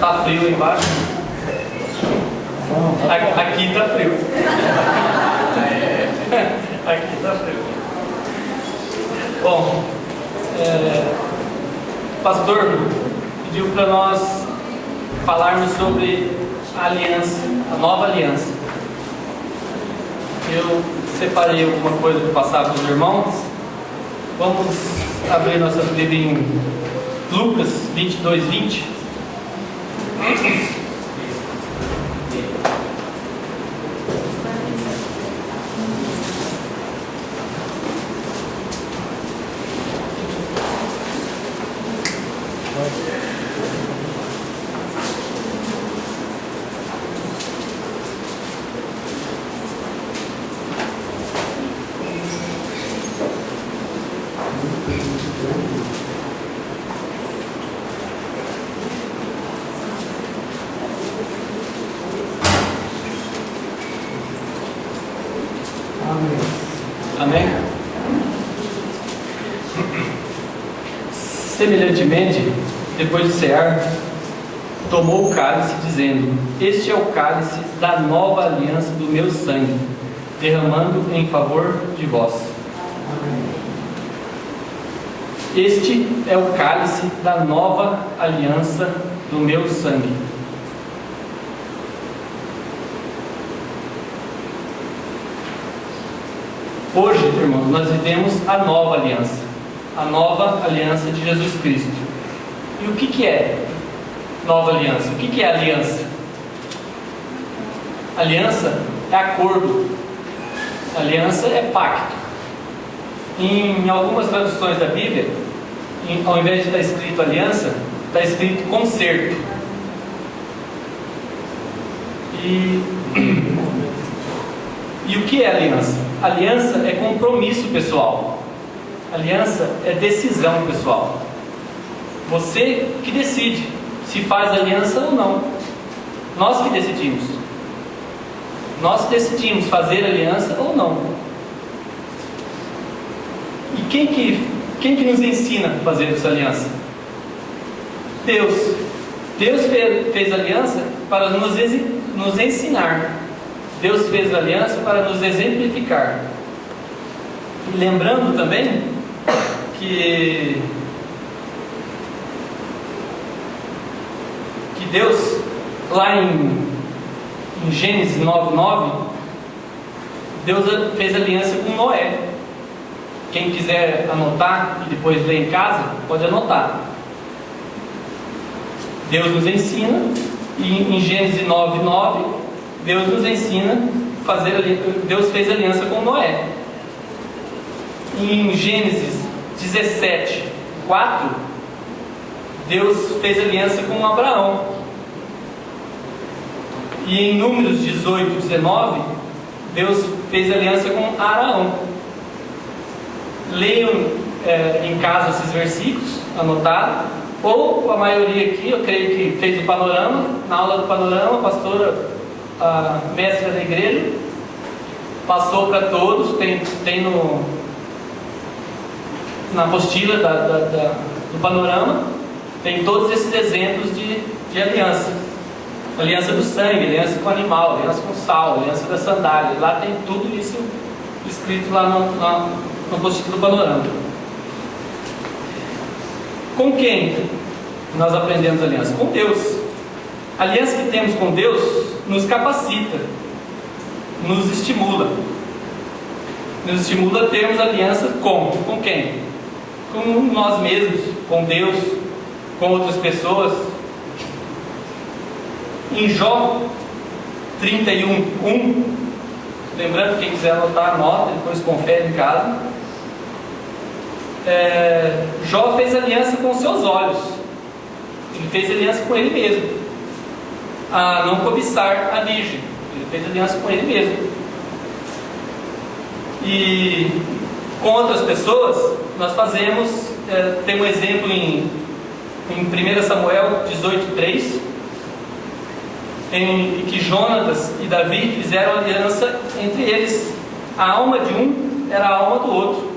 Tá frio aí embaixo? Aqui tá frio. Aqui tá frio. Bom, o pastor pediu para nós falarmos sobre a aliança, a nova aliança. Eu separei alguma coisa para passar para os irmãos. Vamos abrir nossa Bíblia em Lucas 22, 20. Amém? Semelhantemente, depois de cear, tomou o cálice, dizendo: Este é o cálice da nova aliança do meu sangue, derramando em favor de vós. Este é o cálice da nova aliança do meu sangue. Hoje, irmãos, nós vivemos a nova aliança de Jesus Cristo. E o que é nova aliança? O que é aliança? Aliança é acordo, aliança é pacto. Em algumas traduções da Bíblia, ao invés de estar escrito aliança, está escrito concerto. E o que é aliança? Aliança é compromisso pessoal. Aliança é decisão pessoal. Você que decide se faz aliança ou não. Nós que decidimos. Nós decidimos fazer aliança ou não. E quem que nos ensina a fazer essa aliança? Deus. Deus fez aliança para nos ensinar. Deus fez aliança para nos exemplificar. E lembrando também que Deus, lá em Gênesis 9:9, Deus fez aliança com Noé. Quem quiser anotar e depois ler em casa, pode anotar. Deus nos ensina, e em Gênesis 9:9, Deus nos ensina Deus fez aliança com Noé. Em Gênesis 17:4, Deus fez aliança com Abraão. E em Números 18:19, Deus fez aliança com Araão. Leiam em casa esses versículos, anotados. Ou a maioria aqui, eu creio que fez o panorama. Na aula do panorama, a pastora, a mestra da igreja, passou para todos. Tem na apostila do panorama, tem todos esses exemplos de aliança. Aliança do sangue, aliança com o animal, aliança com o sal, aliança da sandália. Lá tem tudo isso escrito lá no apostila do panorama. Com quem nós aprendemos aliança? Com Deus. A aliança que temos com Deus nos capacita, nos estimula. Nos estimula a termos aliança com quem? Com nós mesmos, com Deus, com outras pessoas. Em Jó 31:1, lembrando, quem quiser anotar, anota, depois confere em casa. Jó fez aliança com seus olhos. Ele fez aliança com ele mesmo, a não cobiçar a virgem. Ele fez aliança com ele mesmo. E com outras pessoas nós fazemos, tem um exemplo em 1 Samuel 18:3, em que Jonatas e Davi fizeram aliança entre eles. A alma de um era a alma do outro.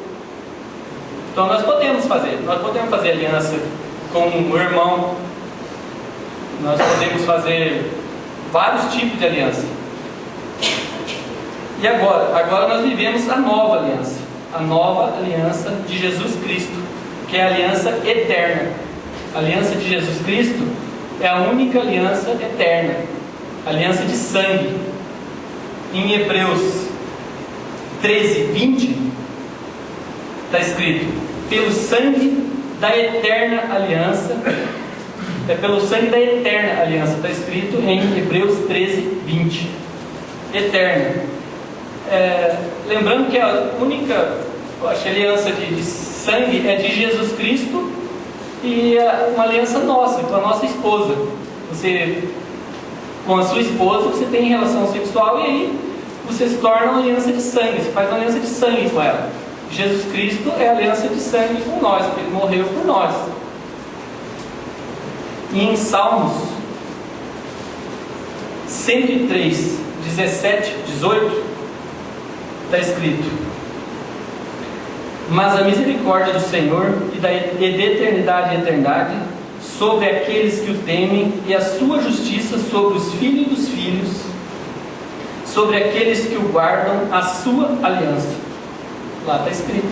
Então nós podemos fazer aliança com o irmão. Nós podemos fazer vários tipos de aliança. E agora nós vivemos a nova aliança. A nova aliança de Jesus Cristo, que é a aliança eterna. A aliança de Jesus Cristo é a única aliança eterna, aliança de sangue. Em Hebreus 13:20 está escrito: pelo sangue da eterna aliança. É pelo sangue da eterna aliança, está escrito em Hebreus 13:20. Eterna. Lembrando que a única, acho que a aliança de sangue é de Jesus Cristo, e uma aliança nossa, com a nossa esposa. Você, com a sua esposa, você tem relação sexual, e aí você se torna uma aliança de sangue, você faz uma aliança de sangue com ela. Jesus Cristo é a aliança de sangue com nós, porque Ele morreu por nós. E em Salmos 103, 17, 18, está escrito: mas a misericórdia do Senhor e de eternidade em eternidade sobre aqueles que o temem, e a sua justiça sobre os filhos dos filhos, sobre aqueles que o guardam a sua aliança. Lá está escrito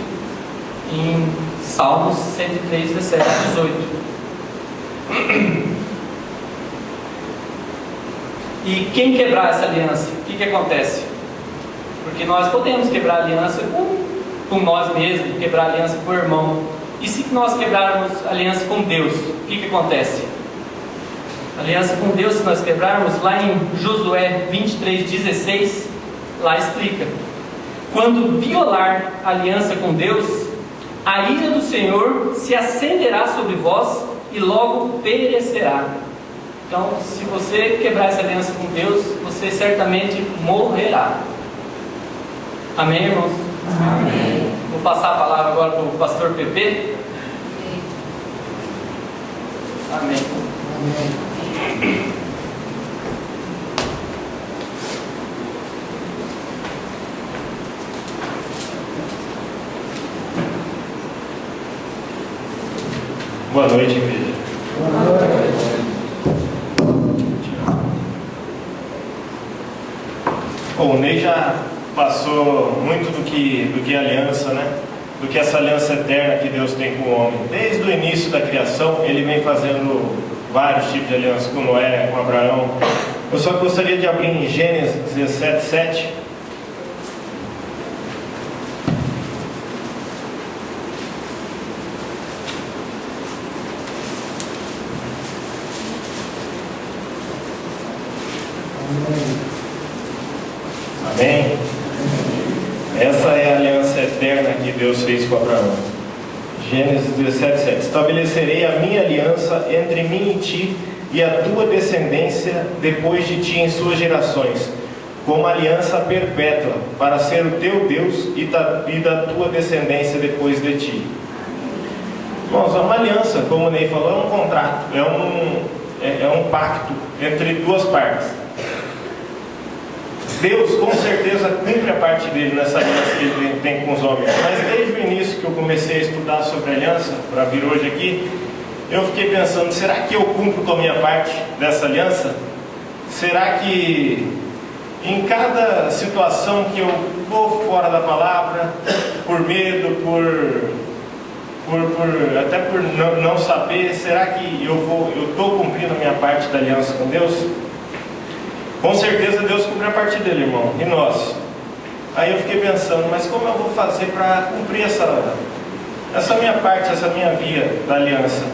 em Salmos 103, 17, 18. E quem quebrar essa aliança, o que acontece? Porque nós podemos quebrar a aliança com nós mesmos, quebrar a aliança com o irmão. E se nós quebrarmos a aliança com Deus, o que acontece? A aliança com Deus, se nós quebrarmos, lá em Josué 23:16, lá explica: quando violar a aliança com Deus, a ira do Senhor se acenderá sobre vós e logo perecerá. Então, se você quebrar essa aliança com Deus, você certamente morrerá. Amém, irmãos? Amém. Vou passar a palavra agora para o pastor Pepe. Amém. Amém. Boa noite, igreja. Boa noite. Bom, o Ney já passou muito do que aliança, né? Do que essa aliança eterna que Deus tem com o homem. Desde o início da criação, Ele vem fazendo vários tipos de aliança com Noé, com Abraão. Eu só gostaria de abrir em Gênesis 17:7. Amém? Essa é a aliança eterna que Deus fez com Abraão. Gênesis 17:7. Estabelecerei a minha aliança entre mim e ti e a tua descendência depois de ti em suas gerações, como aliança perpétua, para ser o teu Deus e da tua descendência depois de ti. Irmãos, é uma aliança, como o Ney falou, é um contrato, é um pacto entre duas partes. Deus com certeza cumpre a parte dele nessa aliança que ele tem com os homens. Mas desde o início que eu comecei a estudar sobre aliança, para vir hoje aqui, eu fiquei pensando: será que eu cumpro com a minha parte dessa aliança? Será que em cada situação que eu vou fora da palavra, por medo, até por não saber, será que eu estou cumprindo a minha parte da aliança com Deus? Com certeza Deus cumpre a parte dele, irmão, e nós. Aí eu fiquei pensando: mas como eu vou fazer para cumprir essa minha parte, essa minha via da aliança?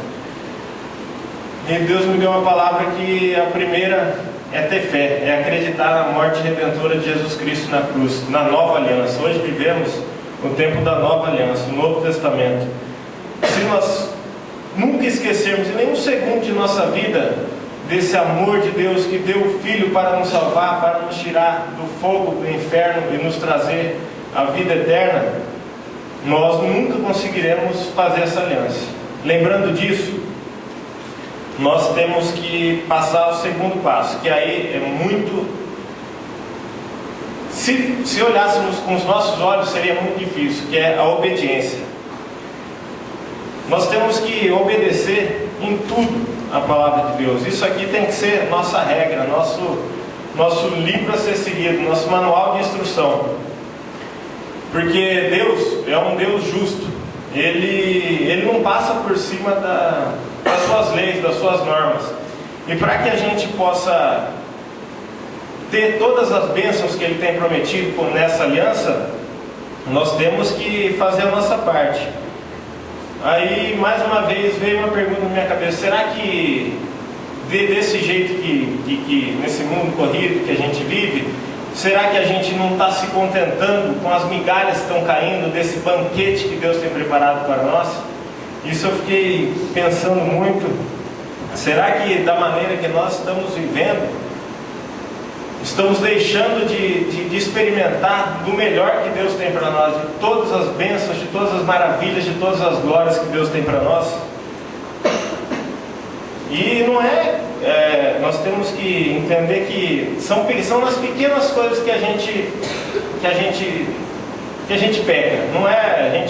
E Deus me deu uma palavra que a primeira é ter fé, é acreditar na morte redentora de Jesus Cristo na cruz, na nova aliança. Hoje vivemos o tempo da nova aliança, o Novo Testamento. Se nós nunca esquecermos em nenhum segundo de nossa vida desse amor de Deus que deu o Filho para nos salvar, para nos tirar do fogo do inferno e nos trazer a vida eterna, nós nunca conseguiremos fazer essa aliança. Lembrando disso, nós temos que passar o segundo passo, que aí é muito... Se olhássemos com os nossos olhos, seria muito difícil, que é a obediência. Nós temos que obedecer em tudo. a palavra de Deus. Isso aqui tem que ser nossa regra, nosso livro a ser seguido, nosso manual de instrução. Porque Deus é um Deus justo. Ele não passa por cima das suas leis, das suas normas. E para que a gente possa ter todas as bênçãos que Ele tem prometido nessa aliança, nós temos que fazer a nossa parte. Aí, mais uma vez, veio uma pergunta na minha cabeça: será que desse jeito que nesse mundo corrido que a gente vive, será que a gente não está se contentando com as migalhas que estão caindo desse banquete que Deus tem preparado para nós? Isso eu fiquei pensando muito. Será que da maneira que nós estamos vivendo, estamos deixando de experimentar do melhor que Deus tem para nós, de todas as bênçãos, de todas as maravilhas, de todas as glórias que Deus tem para nós? E não nós temos que entender que são nas pequenas coisas que a gente peca. Não é,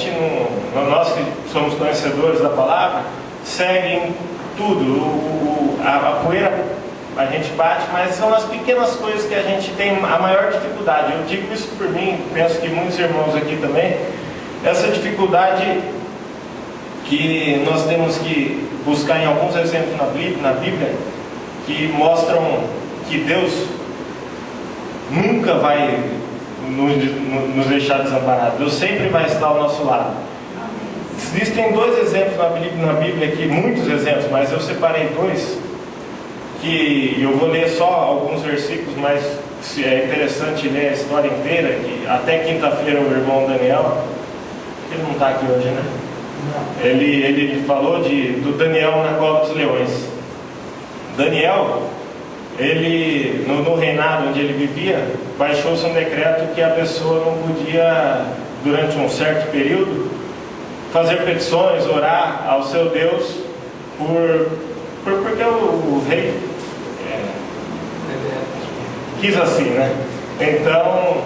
nós que somos conhecedores da palavra, seguem tudo, a poeira a gente bate, mas são as pequenas coisas que a gente tem a maior dificuldade. Eu digo isso por mim, penso que muitos irmãos aqui também, essa dificuldade que nós temos que buscar em alguns exemplos na Bíblia, que mostram que Deus nunca vai nos deixar desamparados. Deus sempre vai estar ao nosso lado. Existem dois exemplos na Bíblia aqui, muitos exemplos, mas eu separei dois, que eu vou ler só alguns versículos, mas é interessante ler a história inteira, que até quinta-feira o irmão Daniel, ele não está aqui hoje, né? Ele falou do Daniel na cova dos leões. Daniel, ele no reinado onde ele vivia, baixou-se um decreto que a pessoa não podia, durante um certo período, fazer petições, orar ao seu Deus, porque o rei quis assim, né? Então,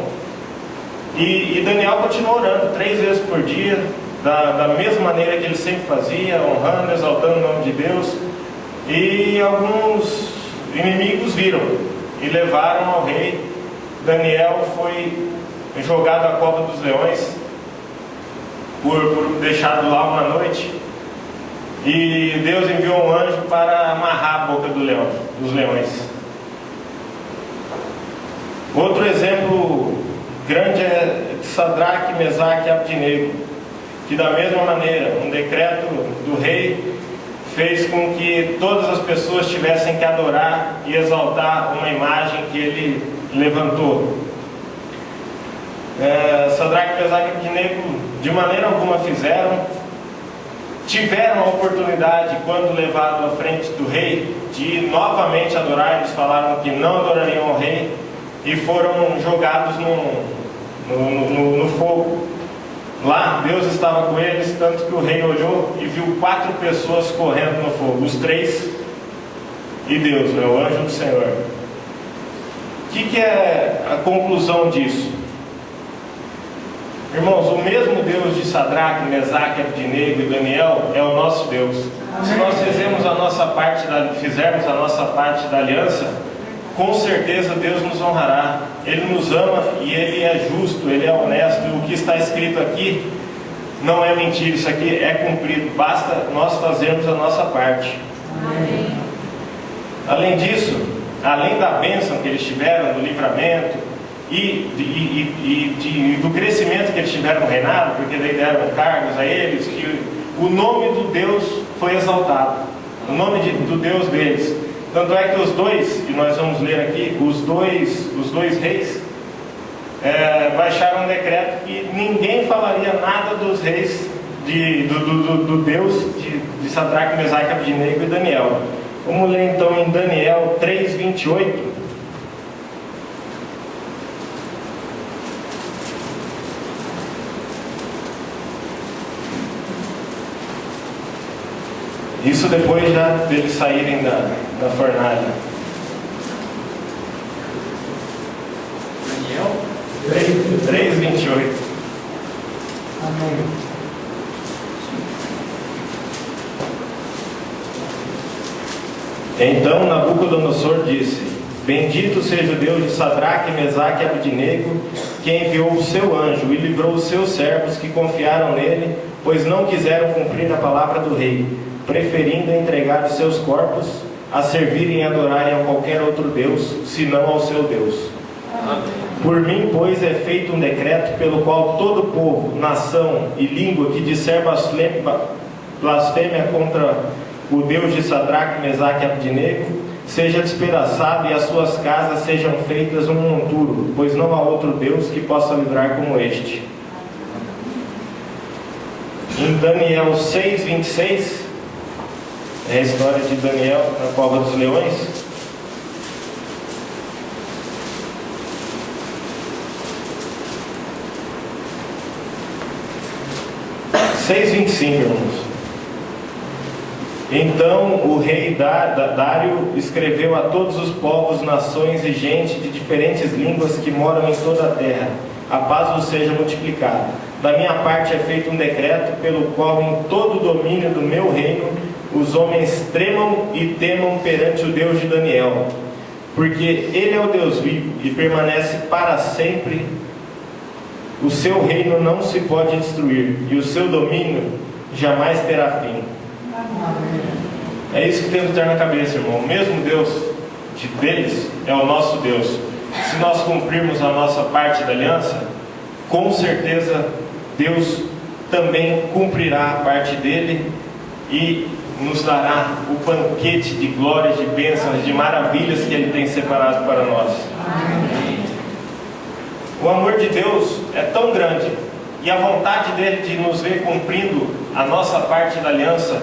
e Daniel continuou orando 3 vezes por dia, da mesma maneira que ele sempre fazia, honrando, exaltando o nome de Deus. E alguns inimigos viram e levaram ao rei. Daniel foi jogado à cova dos leões por deixado lá uma noite, e Deus enviou um anjo para amarrar a boca dos leões. Outro exemplo grande é de Sadraque, Mesaque e Abdinego, que da mesma maneira, um decreto do rei fez com que todas as pessoas tivessem que adorar e exaltar uma imagem que ele levantou. Sadraque, Mesaque e Abdinego de maneira alguma tiveram a oportunidade, quando levado à frente do rei, de novamente adorar. Eles falaram que não adorariam ao rei e foram jogados no fogo. Lá Deus estava com eles, tanto que o rei olhou e viu 4 pessoas correndo no fogo, os 3 e Deus, o anjo do Senhor. O que é a conclusão disso? Irmãos, o mesmo Deus de Sadraque, Mesaque, Abdinego e Daniel é o nosso Deus. Amém. Se nós fizermos a nossa parte da aliança, com certeza Deus nos honrará. Ele nos ama e Ele é justo, Ele é honesto. E o que está escrito aqui não é mentira, isso aqui é cumprido. Basta nós fazermos a nossa parte. Amém. Além disso, além da bênção que eles tiveram, do livramento e do crescimento que eles tiveram no reinado, porque daí deram cargos a eles, que o nome do Deus foi exaltado, o nome do Deus deles. Tanto é que os dois, e nós vamos ler aqui, os dois reis baixaram um decreto que ninguém falaria nada dos reis do Deus de Sadraque, Mesaque, Abdinego e Daniel. Vamos ler então em Daniel 3:28. Isso depois já deles saírem da fornalha. Daniel 3:28. Amém. Então Nabucodonosor disse: Bendito seja o Deus de Sadraque, Mesaque e Abdinego, que enviou o seu anjo e livrou os seus servos que confiaram nele, pois não quiseram cumprir a palavra do rei, preferindo entregar os seus corpos a servirem e adorarem a qualquer outro Deus, senão ao seu Deus. Por mim, pois, é feito um decreto pelo qual todo povo, nação e língua que disser blasfêmia contra o Deus de Sadraque, Mesaque e Abdinego seja despedaçado e as suas casas sejam feitas um monturo, pois não há outro Deus que possa livrar como este. Em Daniel 6:26, é a história de Daniel na cova dos leões. Irmãos. Então o rei Dário escreveu a todos os povos, nações e gente de diferentes línguas que moram em toda a terra: a paz vos seja multiplicada. Da minha parte é feito um decreto pelo qual em todo o domínio do meu reino os homens tremam e temam perante o Deus de Daniel, porque ele é o Deus vivo e permanece para sempre. O seu reino não se pode destruir e o seu domínio jamais terá fim. É isso que temos que ter na cabeça, irmão. O mesmo Deus deles é o nosso Deus. Se nós cumprirmos a nossa parte da aliança, com certeza Deus também cumprirá a parte dele e nos dará o banquete de glórias, de bênçãos, de maravilhas que ele tem separado para nós. O amor de Deus é tão grande e a vontade dele de nos ver cumprindo a nossa parte da aliança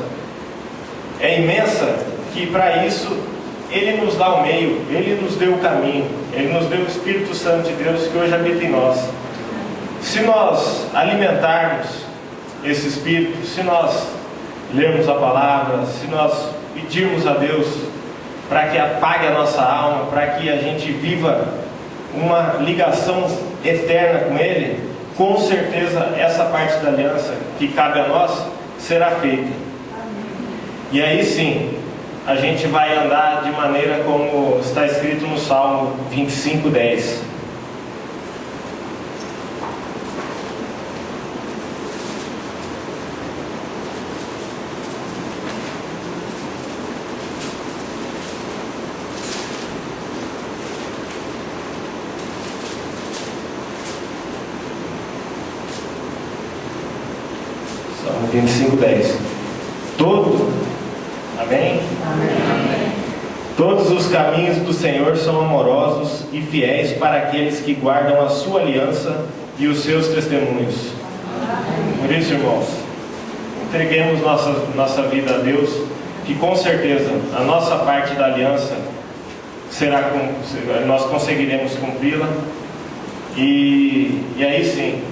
é imensa, que para isso ele nos dá o meio, ele nos deu o caminho, ele nos deu o Espírito Santo de Deus que hoje habita em nós. Se nós alimentarmos esse Espírito, se nós lermos a palavra, se nós pedirmos a Deus para que apague a nossa alma, para que a gente viva uma ligação eterna com Ele, com certeza essa parte da aliança que cabe a nós será feita. E aí sim, a gente vai andar de maneira como está escrito no Salmo 25:10. Salmo 25:10. Amém? Amém. Todos os caminhos do Senhor são amorosos e fiéis para aqueles que guardam a sua aliança e os seus testemunhos. Amém. Por isso, irmãos, entreguemos nossa vida a Deus, que com certeza a nossa parte da aliança nós conseguiremos cumpri-la, e aí sim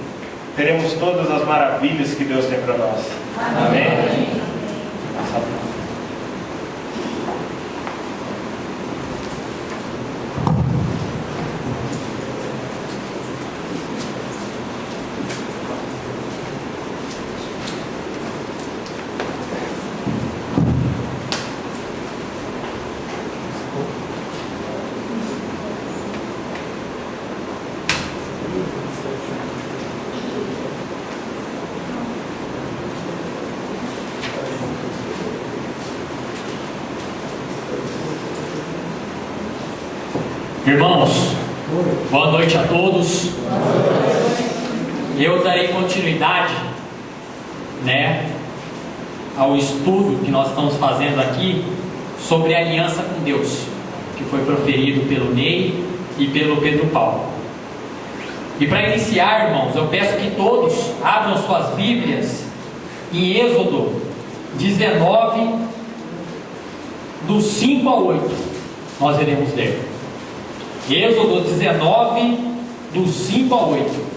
teremos todas as maravilhas que Deus tem para nós. Amém? Amém. Irmãos, boa noite a todos. Eu darei continuidade, ao estudo que nós estamos fazendo aqui sobre a aliança com Deus, que foi proferido pelo Ney e pelo Pedro Paulo. E para iniciar, irmãos, eu peço que todos abram suas Bíblias em Êxodo 19, do 5 ao 8. Nós iremos ler. Êxodo 19, do 5 ao 8.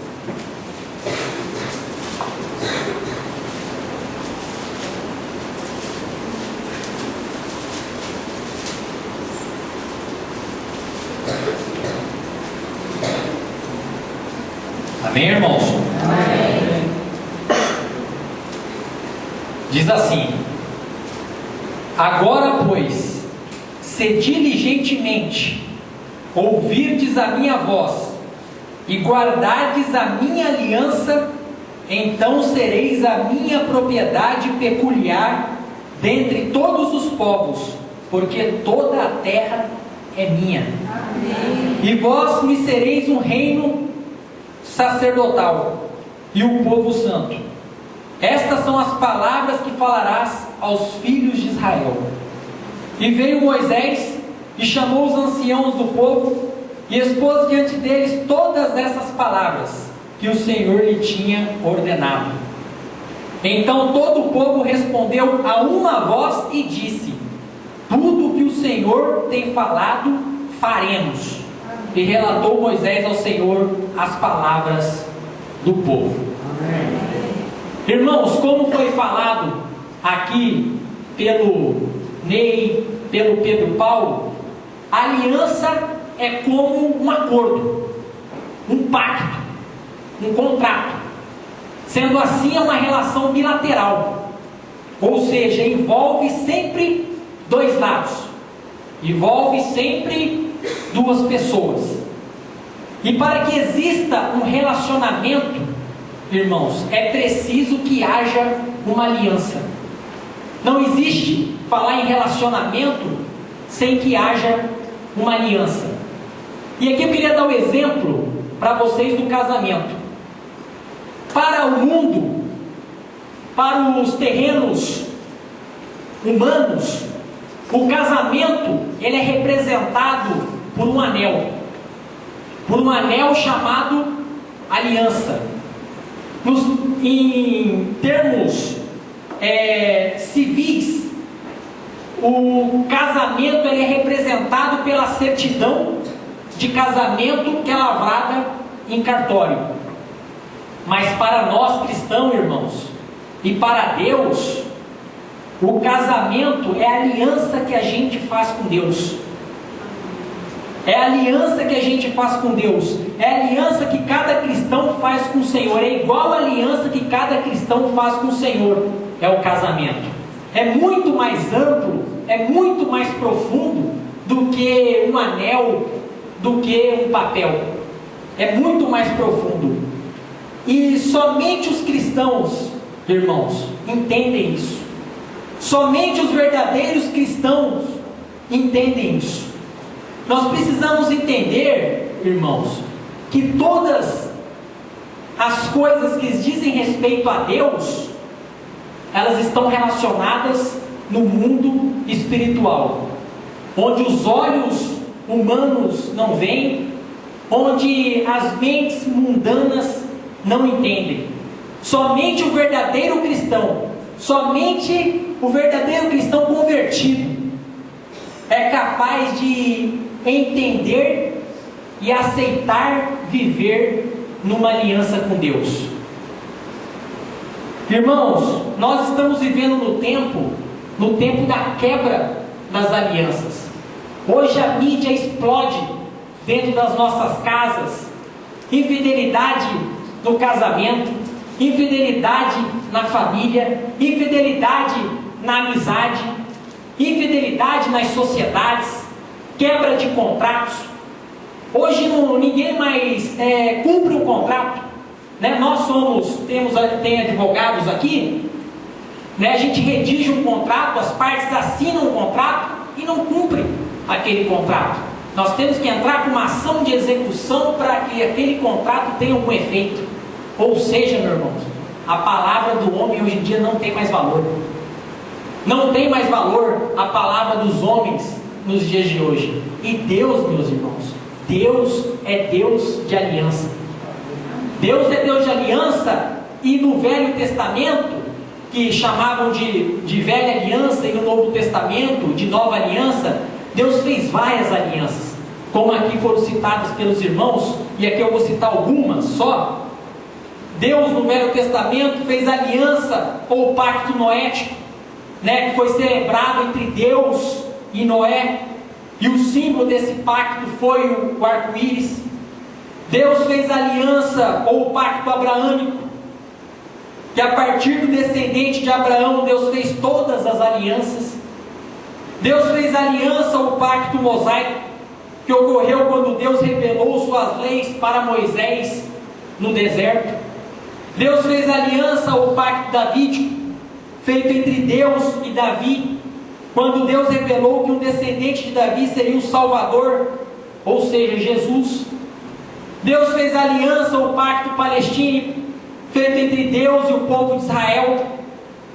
Amém, irmãos? Amém. Diz assim: Agora, pois, se diligentemente ouvirdes a minha voz e guardardes a minha aliança, então sereis a minha propriedade peculiar dentre todos os povos, porque toda a terra é minha. Amém. E vós me sereis um reino sacerdotal e o povo santo. Estas são as palavras que falarás aos filhos de Israel. E veio Moisés e chamou os anciãos do povo e expôs diante deles todas essas palavras que o Senhor lhe tinha ordenado. Então todo o povo respondeu a uma voz e disse: tudo o que o Senhor tem falado, faremos. E relatou Moisés ao Senhor as palavras do povo. Amém. Irmãos, como foi falado aqui pelo Ney, pelo Pedro Paulo, a aliança é como um acordo, um pacto, um contrato. Sendo assim, é uma relação bilateral, ou seja, envolve sempre dois lados, envolve sempre duas pessoas. E para que exista um relacionamento, irmãos, é preciso que haja uma aliança. Não existe falar em relacionamento sem que haja uma aliança. E aqui eu queria dar um exemplo para vocês do casamento. Para o mundo, para os terrenos humanos, o casamento ele é representado por um anel chamado aliança. Em termos civis, o casamento ele é representado pela certidão de casamento que é lavrada em cartório. Mas para nós cristãos, irmãos, e para Deus, o casamento é a aliança que a gente faz com Deus. É a aliança que a gente faz com Deus. É a aliança que cada cristão faz com o Senhor. É igual a aliança que cada cristão faz com o Senhor. É o casamento. É muito mais amplo, é muito mais profundo do que um anel, do que um papel. É muito mais profundo. E somente os cristãos, irmãos, entendem isso. Somente os verdadeiros cristãos entendem isso. Nós precisamos entender, irmãos, que todas as coisas que dizem respeito a Deus, elas estão relacionadas no mundo espiritual, onde os olhos humanos não veem, onde as mentes mundanas não entendem. Somente o verdadeiro cristão, somente o verdadeiro cristão convertido é capaz de entender e aceitar viver numa aliança com Deus. Irmãos, nós estamos vivendo no tempo da quebra das alianças. Hoje a mídia explode dentro das nossas casas. Infidelidade no casamento, infidelidade na família, infidelidade na amizade, infidelidade nas sociedades, quebra de contratos. Hoje ninguém mais cumpre o contrato, né? Nós tem advogados aqui, né? A gente redige um contrato, as partes assinam um contrato e não cumprem aquele contrato. Nós temos que entrar com uma ação de execução para que aquele contrato tenha algum efeito. Ou seja, meus irmãos, a palavra do homem hoje em dia não tem mais valor. Não tem mais valor a palavra dos homens nos dias de hoje. E Deus, meus irmãos, Deus é Deus de aliança. Deus é Deus de aliança. E no Velho Testamento, que chamavam de Velha Aliança, e no Novo Testamento de Nova Aliança, Deus fez várias alianças, como aqui foram citadas pelos irmãos, e aqui eu vou citar algumas só. Deus no Velho Testamento fez aliança, ou pacto noético, né, que foi celebrado entre Deus e Noé, e o símbolo desse pacto foi o arco-íris. Deus fez aliança, ou pacto abraâmico, que a partir do descendente de Abraão, Deus fez todas as alianças. Deus fez aliança, ou pacto mosaico que ocorreu quando Deus revelou suas leis para Moisés no deserto. Deus fez aliança, o pacto davídico, feito entre Deus e Davi, quando Deus revelou que um descendente de Davi seria o Salvador, ou seja, Jesus. Deus fez aliança, o pacto palestino, feito entre Deus e o povo de Israel,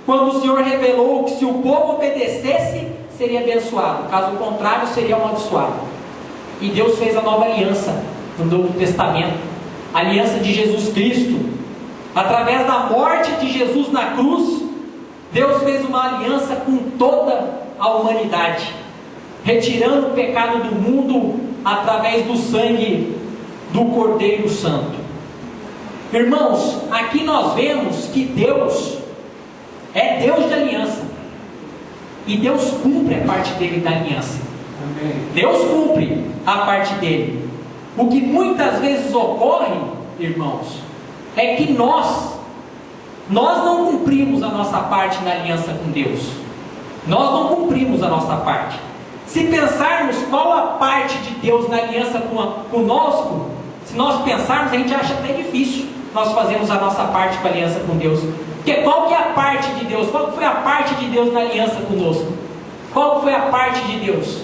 quando o Senhor revelou que se o povo obedecesse, seria abençoado, caso contrário, seria amaldiçoado. E Deus fez a nova aliança no Novo Testamento, a aliança de Jesus Cristo. Através da morte de Jesus na cruz, Deus fez uma aliança com toda a humanidade, retirando o pecado do mundo através do sangue do Cordeiro Santo. Irmãos, aqui nós vemos que Deus é Deus de aliança, e Deus cumpre a parte dele da aliança. Amém. Deus cumpre a parte dele. O que muitas vezes ocorre, irmãos, é que nós não cumprimos a nossa parte na aliança com Deus. Nós não cumprimos a nossa parte. Se pensarmos qual a parte de Deus na aliança conosco, se nós pensarmos, a gente acha até difícil nós fazermos a nossa parte com a aliança com Deus. Porque qual que é a parte de Deus? Qual que foi a parte de Deus na aliança conosco? Qual que foi a parte de Deus?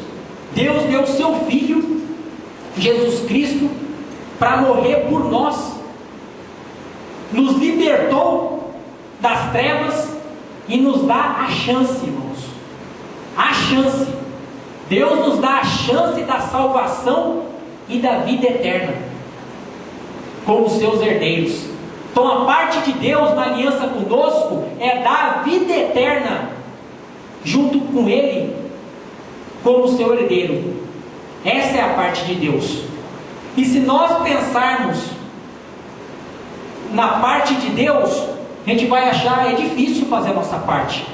Deus deu o seu Filho, Jesus Cristo, para morrer por nós. Nos libertou das trevas e nos dá a chance, irmãos. A chance. Deus nos dá a chance da salvação e da vida eterna, como seus herdeiros. Então a parte de Deus na aliança conosco é dar a vida eterna junto com Ele, como seu herdeiro. Essa é a parte de Deus. E se nós pensarmos na parte de Deus, a gente vai achar difícil fazer a nossa parte.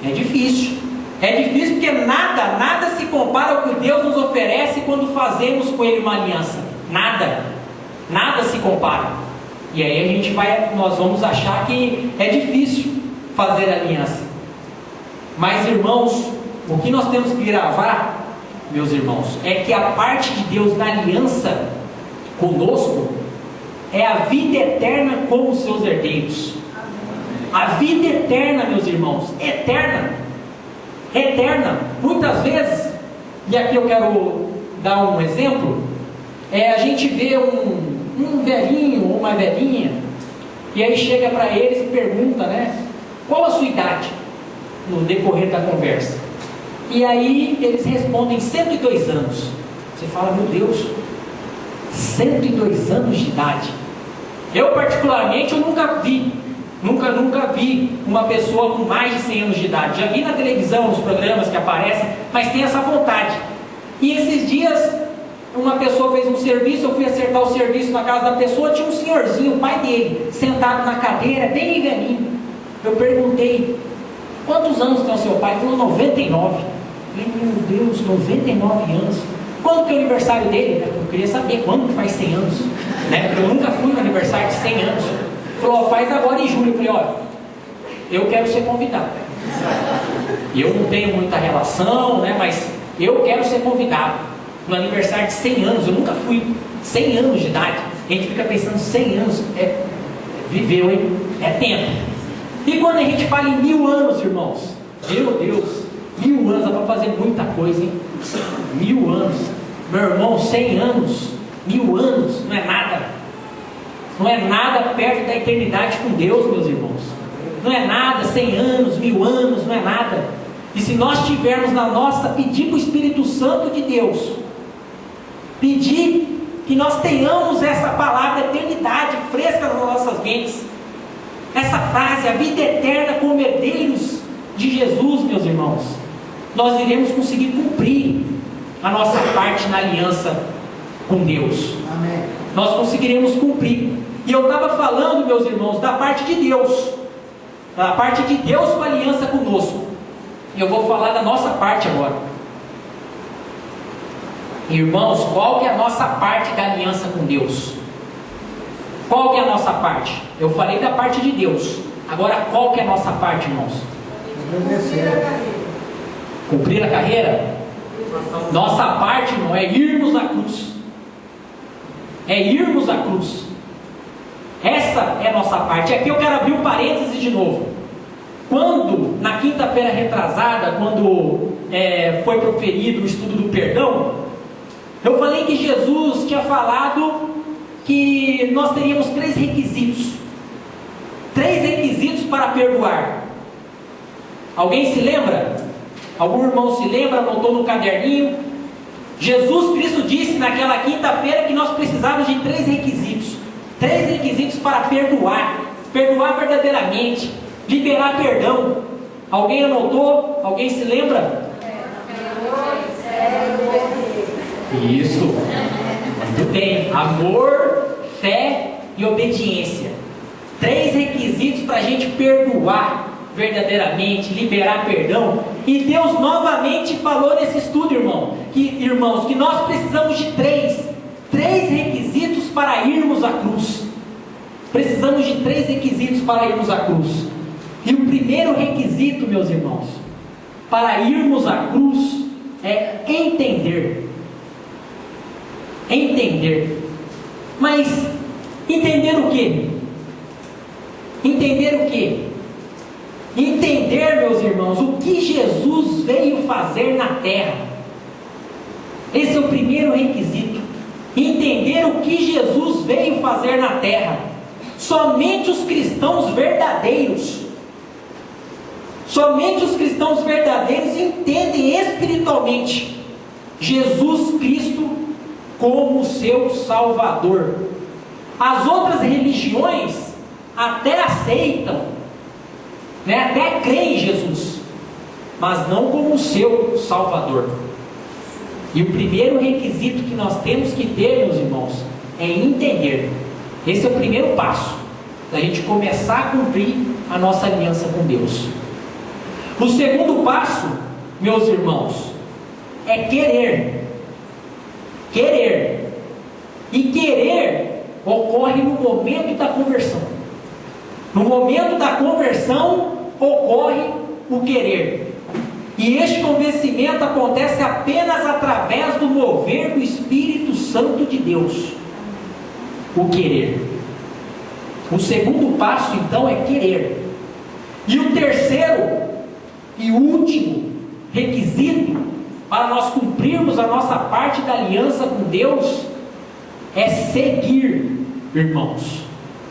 É difícil porque nada se compara ao que Deus nos oferece quando fazemos com Ele uma aliança. Nada se compara. E aí nós vamos achar que é difícil fazer a aliança. Mas, irmãos, o que nós temos que gravar, meus irmãos, é que a parte de Deus na aliança conosco é a vida eterna como seus herdeiros. A vida eterna, meus irmãos, eterna. Muitas vezes, e aqui eu quero dar um exemplo, a gente vê um velhinho ou uma velhinha, e aí chega para eles e pergunta, né, qual a sua idade, no decorrer da conversa. E aí eles respondem 102 anos. Você fala, meu Deus, 102 anos de idade. Eu particularmente, eu nunca vi uma pessoa com mais de 100 anos de idade. Já vi na televisão, nos programas que aparecem, mas tem essa vontade. E esses dias, uma pessoa fez um serviço, eu fui acertar o serviço na casa da pessoa, tinha um senhorzinho, o pai dele, sentado na cadeira, bem velhinho. Eu perguntei, quantos anos tem o seu pai? Ele falou, 99. Eu falei, meu Deus, 99 anos. Quando que é o aniversário dele? Eu queria saber quando que faz 100 anos, né? Porque eu nunca fui no aniversário de 100 anos. Ele falou, faz agora em julho. Eu falei, olha, eu quero ser convidado. Eu não tenho muita relação, né? Mas eu quero ser convidado no aniversário de 100 anos. Eu nunca fui. 100 anos de idade. A gente fica pensando, 100 anos, viveu, hein? É tempo. E quando a gente fala em 1000 anos, irmãos, meu Deus, 1000 anos, dá para fazer muita coisa, hein? 1000 anos, meu irmão, 100 anos, 1000 anos, não é nada. Não é nada perto da eternidade com Deus, meus irmãos. Não é nada, 100 anos, 1000 anos, não é nada. E se nós tivermos na nossa, pedir para o Espírito Santo de Deus, pedir que nós tenhamos essa palavra eternidade fresca nas nossas mentes, essa frase, a vida eterna como herdeiros de Jesus, meus irmãos, nós iremos conseguir cumprir a nossa parte na aliança com Deus. Amém. Nós conseguiremos cumprir. E eu estava falando, meus irmãos, da parte de Deus, da parte de Deus com a aliança conosco. E eu vou falar da nossa parte agora. Irmãos, qual que é a nossa parte da aliança com Deus? Qual que é a nossa parte? Eu falei da parte de Deus. Agora, qual que é a nossa parte, irmãos? Obedecer. Cumprir a carreira? Nossa parte, irmão, é irmos à cruz. É irmos à cruz. Essa é a nossa parte. Aqui eu quero abrir um parênteses de novo. Quando, na quinta-feira retrasada, quando foi proferido o estudo do perdão, eu falei que Jesus tinha falado que nós teríamos 3 requisitos. 3 requisitos para perdoar. Alguém se lembra? Algum irmão se lembra? Anotou no caderninho? Jesus Cristo disse naquela quinta-feira que nós precisávamos de 3 requisitos. 3 requisitos para perdoar. Perdoar verdadeiramente. Liberar perdão. Alguém anotou? Alguém se lembra? Isso. Muito bem. Amor, fé e obediência. 3 requisitos para a gente perdoar verdadeiramente, liberar perdão. E Deus novamente falou nesse estudo, irmãos, que nós precisamos de 3 requisitos para irmos à cruz. Precisamos de 3 requisitos para irmos à cruz. E o primeiro requisito, meus irmãos, para irmos à cruz é entender. Entender. Mas entender o quê? Entender o quê? Entender, meus irmãos, o que Jesus veio fazer na terra. Esse é o primeiro requisito. Entender o que Jesus veio fazer na terra. Somente os cristãos verdadeiros entendem espiritualmente Jesus Cristo como seu Salvador. As outras religiões até aceitam, até creem em Jesus, mas não como seu Salvador. E o primeiro requisito que nós temos que ter, meus irmãos, é entender. Esse é o primeiro passo da gente começar a cumprir a nossa aliança com Deus. O segundo passo, meus irmãos, é querer. Querer. E querer ocorre no momento da conversão. No momento da conversão ocorre o querer. E este convencimento acontece apenas através do mover do Espírito Santo de Deus. O querer. O segundo passo, então, é querer. E o terceiro e último requisito para nós cumprirmos a nossa parte da aliança com Deus é seguir, irmãos.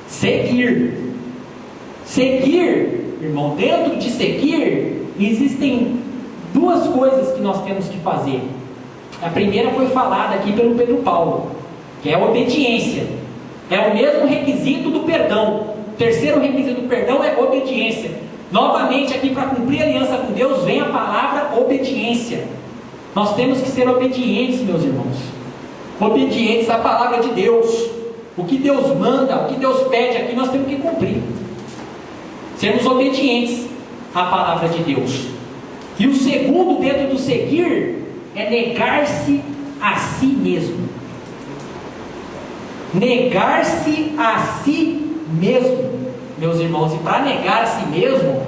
Seguir. Seguir, irmão, dentro de seguir, existem 2 coisas que nós temos que fazer. A primeira foi falada aqui pelo Pedro Paulo, que é a obediência. É o mesmo requisito do perdão. O terceiro requisito do perdão é obediência. Novamente aqui, para cumprir a aliança com Deus, vem a palavra obediência. Nós temos que ser obedientes, meus irmãos. Obedientes à palavra de Deus. O que Deus manda, o que Deus pede aqui, nós temos que cumprir. Sermos obedientes à palavra de Deus. E o segundo, dentro do seguir, é negar-se a si mesmo. Negar-se a si mesmo, meus irmãos. E para negar a si mesmo,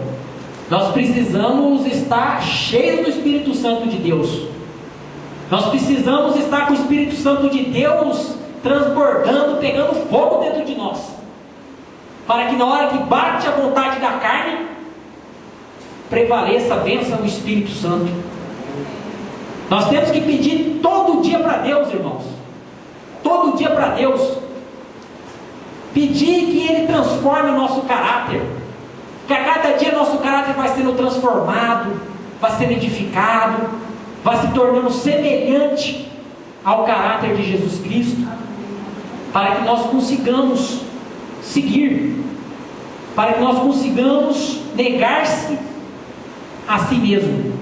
nós precisamos estar cheios do Espírito Santo de Deus. Nós precisamos estar com o Espírito Santo de Deus transbordando, pegando fogo dentro de nós, para que na hora que bate a vontade da carne, prevaleça, vença o Espírito Santo. Nós temos que pedir todo dia para Deus, irmãos. Todo dia para Deus. Pedir que Ele transforme o nosso caráter. Que a cada dia nosso caráter vai sendo transformado, vai sendo edificado, vai se tornando semelhante ao caráter de Jesus Cristo, para que nós consigamos seguir, para que nós consigamos negar-se a si mesmo.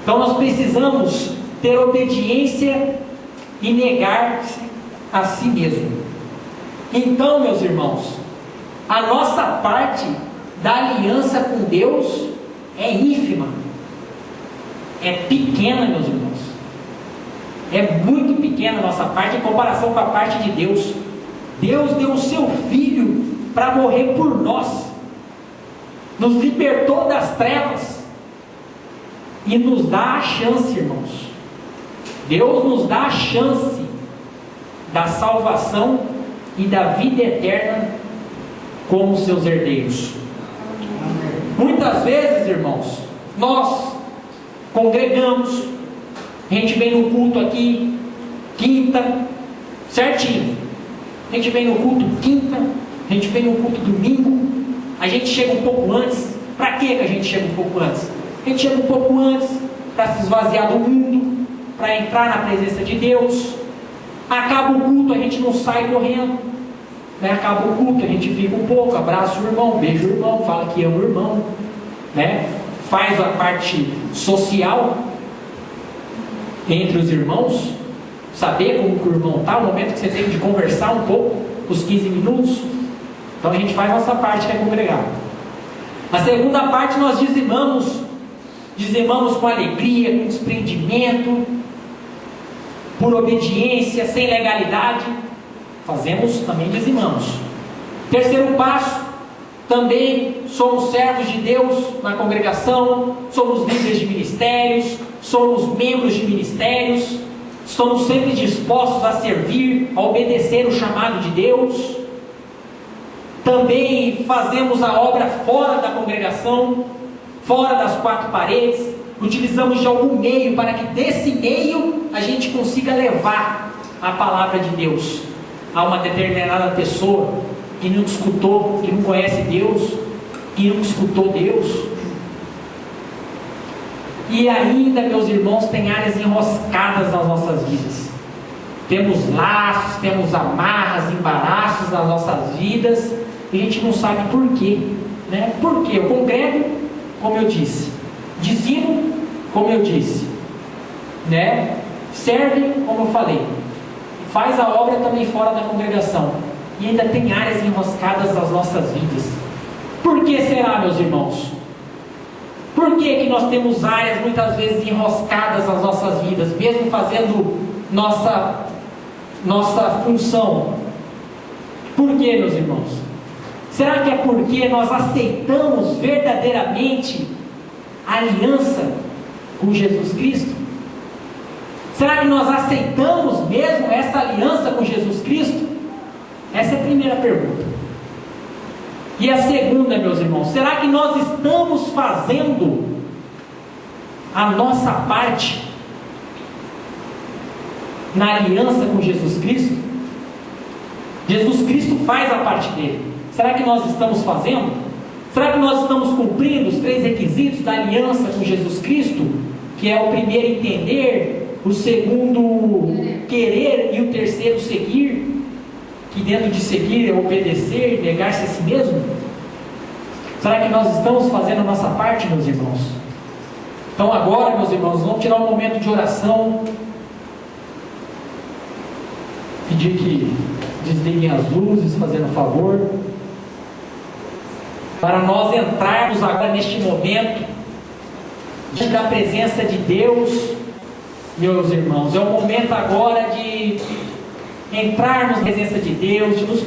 Então nós precisamos ter obediência e negar-se a si mesmo. Então, meus irmãos, a nossa parte da aliança com Deus é ínfima, é pequena, meus irmãos. É muito pequena a nossa parte em comparação com a parte de Deus. Deus deu o seu Filho para morrer por nós, nos libertou das trevas e nos dá a chance, irmãos, Deus nos dá a chance da salvação e da vida eterna como seus herdeiros. Muitas vezes, irmãos, nós congregamos, a gente vem no culto aqui, quinta, certinho. A gente vem no culto quinta, a gente vem no culto domingo, a gente chega um pouco antes. Para que a gente chega um pouco antes? A gente chega um pouco antes para se esvaziar do mundo, para entrar na presença de Deus. Acaba o culto, a gente não sai correndo, né? Acaba o culto, a gente fica um pouco, abraça o irmão, beija o irmão, fala que ama o irmão, né? Faz a parte social entre os irmãos, saber como que o irmão está, o momento que você tem de conversar um pouco, os 15 minutos. Então a gente faz a nossa parte, que é congregar. A segunda parte nós dizimamos com alegria, com desprendimento, por obediência, sem legalidade. Fazemos, também dizimamos. Terceiro passo, também somos servos de Deus na congregação, somos líderes de ministérios, somos membros de ministérios, estamos sempre dispostos a servir, a obedecer o chamado de Deus. Também fazemos a obra fora da congregação, fora das quatro paredes, utilizamos de algum meio para que desse meio a gente consiga levar a palavra de Deus a uma determinada pessoa que não escutou, que não conhece Deus, que não escutou Deus. E ainda, meus irmãos, tem áreas enroscadas nas nossas vidas. Temos laços, temos amarras, embaraços nas nossas vidas, e a gente não sabe por quê, né? Por quê? Eu congrego, como eu disse, dizimo, como eu disse, né? Serve, como eu falei, faz a obra também fora da congregação, e ainda tem áreas enroscadas nas nossas vidas. Por que será, meus irmãos? Por que que nós temos áreas muitas vezes enroscadas nas nossas vidas, mesmo fazendo nossa função? Por que, meus irmãos? Será que é porque nós aceitamos verdadeiramente a aliança com Jesus Cristo? Será que nós aceitamos mesmo essa aliança com Jesus Cristo? Essa é a primeira pergunta. E a segunda, meus irmãos, será que nós estamos fazendo a nossa parte na aliança com Jesus Cristo? Jesus Cristo faz a parte dele. Será que nós estamos fazendo? Será que nós estamos cumprindo os 3 requisitos da aliança com Jesus Cristo? Que é o primeiro, entender; o segundo, querer; e o terceiro, seguir. Que dentro de seguir é obedecer, negar-se a si mesmo. Será que nós estamos fazendo a nossa parte, meus irmãos? Então agora, meus irmãos, vamos tirar um momento de oração, pedir que desliguem as luzes, fazendo favor, para nós entrarmos agora neste momento da presença de Deus. Meus irmãos, é o momento agora de entrarmos na presença de Deus, de nos